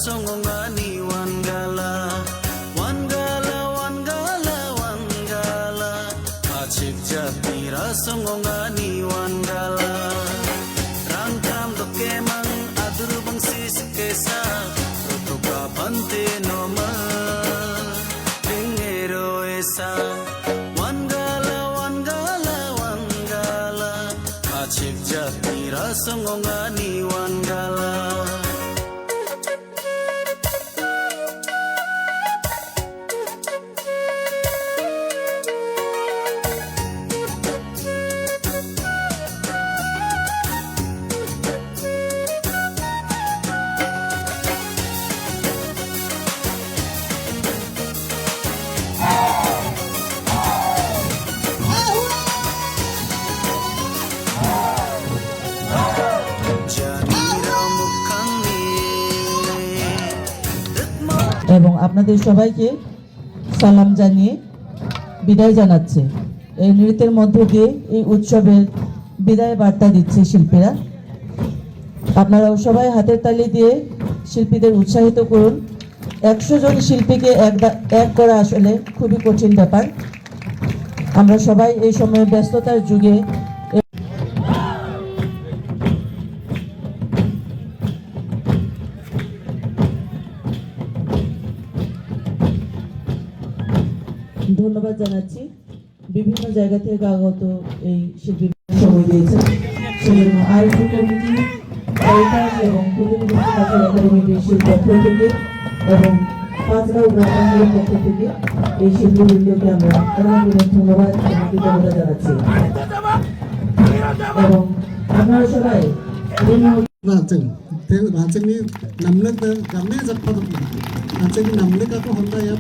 songongani wangala wangala wangala wangala achik jatira songongani wangala rangkam dokemang adur bangsis kesa tuka pante noma dingero esa wangala wangala wangala achik jatira songongani wangala. এবং আপনাদের সবাইকে সালাম জানিয়ে বিদায় জানাচ্ছে। এই নৃত্যের মধ্য দিয়ে এই উৎসবের বিদায় বার্তা দিচ্ছে শিল্পীরা। আপনারাও সবাই হাতের তালি দিয়ে শিল্পীদের উৎসাহিত করুন। 100 জন শিল্পীকে এক করা আসলে খুবই কঠিন ব্যাপার। আমরা সবাই এই সময় ব্যস্ততার যুগে ধন্যবাদ জানাচ্ছি। বিভিন্ন জায়গা থেকে আগত এই শিল্পী সময় দিয়েছেন, সেজন্য আয়োজক কমিটি এবং একাডেমির পক্ষ থেকে এবং পাঁচগাঁও গ্রামের পক্ষ থেকে এই শিল্পীবৃন্দকে আমরা ধন্যবাদ এবং কৃতজ্ঞতা জানাচ্ছি। এবং আপনারা সবাই राजनी नमले नमले जब राजनी नमले का तो होता है